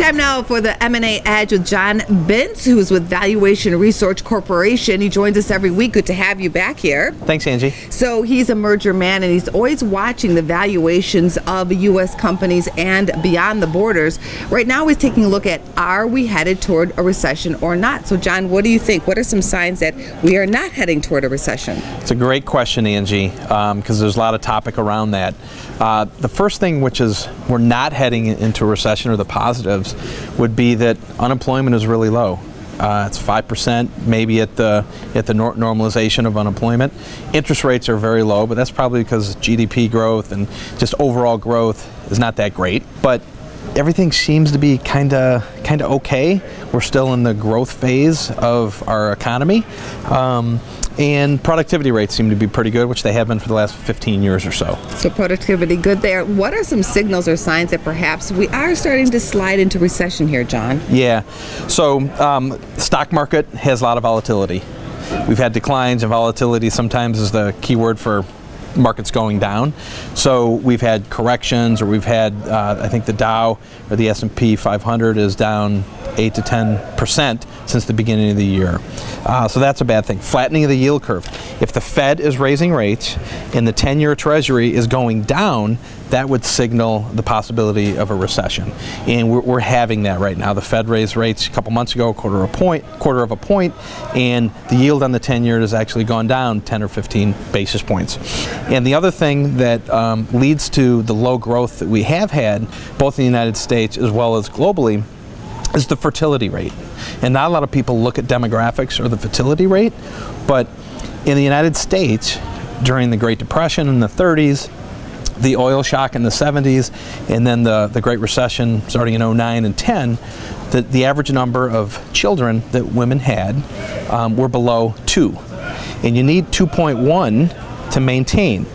Time now for the M&A Edge with John Bintz, who's with Valuation Research Corporation. He joins us every week. Good to have you back here. Thanks, Angie. So he's a merger man, and he's always watching the valuations of U.S. companies and beyond the borders. Right now he's taking a look at, are we headed toward a recession or not? So John, what do you think? What are some signs that we are not heading toward a recession? It's a great question, Angie, because there's a lot of topic around that. The first thing, which is we're not heading into a recession, or the positives, would be that unemployment is really low. It's 5%, maybe at the normalization of unemployment. Interest rates are very low, but that's probably because GDP growth and just overall growth is not that great. But everything seems to be kind of okay. We're still in the growth phase of our economy. And productivity rates seem to be pretty good, which they have been for the last 15 years or so. So productivity good there. What are some signals or signs that perhaps we are starting to slide into recession here, John? Yeah, so stock market has a lot of volatility. We've had declines, and volatility sometimes is the key word for markets going down. So we've had corrections, or we've had, I think the Dow or the S&P 500 is down 8 to 10% since the beginning of the year. So that's a bad thing. Flattening of the yield curve. If the Fed is raising rates and the 10-year Treasury is going down, that would signal the possibility of a recession. And we're having that right now. The Fed raised rates a couple months ago, quarter of a point, and the yield on the 10-year has actually gone down 10 or 15 basis points. And the other thing that leads to the low growth that we have had, both in the United States as well as globally, is the fertility rate. And not a lot of people look at demographics or the fertility rate, but in the United States, during the Great Depression in the 30s, the oil shock in the 70s, and then the Great Recession starting in 09 and 10, the average number of children that women had were below 2. And you need 2.1 to maintain.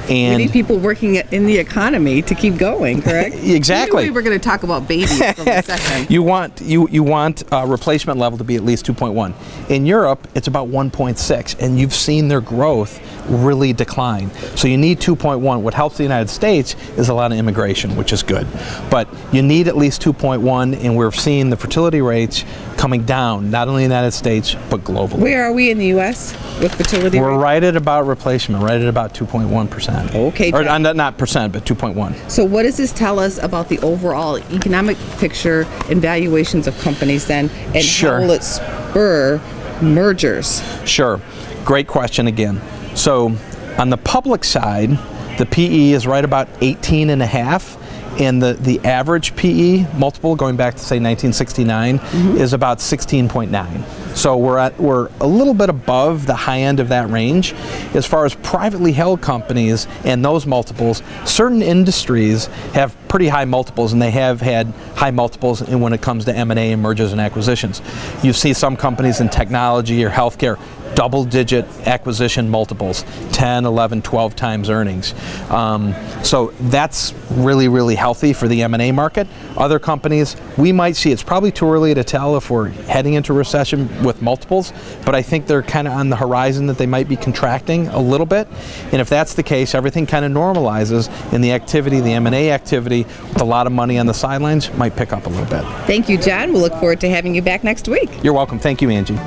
And we need people working in the economy to keep going, correct? Exactly. We were going to talk about babies for a second. You want replacement level to be at least 2.1. In Europe, it's about 1.6, and you've seen their growth really decline. So you need 2.1. What helps the United States is a lot of immigration, which is good. But you need at least 2.1, and we're seeing the fertility rates coming down, not only in the United States, but globally. Where are we in the U.S. with fertility We're rates? right at about replacement, right at about 2.1%. Okay. Or not percent, but 2.1. So what does this tell us about the overall economic picture and valuations of companies then, and Sure. how will it spur mergers? Sure. Great question again. So on the public side, the PE is right about 18.5, and the average PE multiple, going back to say 1969, is about 16.9. So we're a little bit above the high end of that range. As far as privately held companies and those multiples, certain industries have pretty high multiples, and they have had high multiples when it comes to M&A and mergers and acquisitions. You see some companies in technology or healthcare, double-digit acquisition multiples, 10, 11, 12 times earnings. So that's really, really healthy for the M&A market. Other companies, we might see, it's probably too early to tell if we're heading into recession with multiples, but I think they're kind of on the horizon that they might be contracting a little bit. And if that's the case, everything kind of normalizes, and the activity, the M&A activity, with a lot of money on the sidelines, might pick up a little bit. Thank you, John. We'll look forward to having you back next week. You're welcome. Thank you, Angie.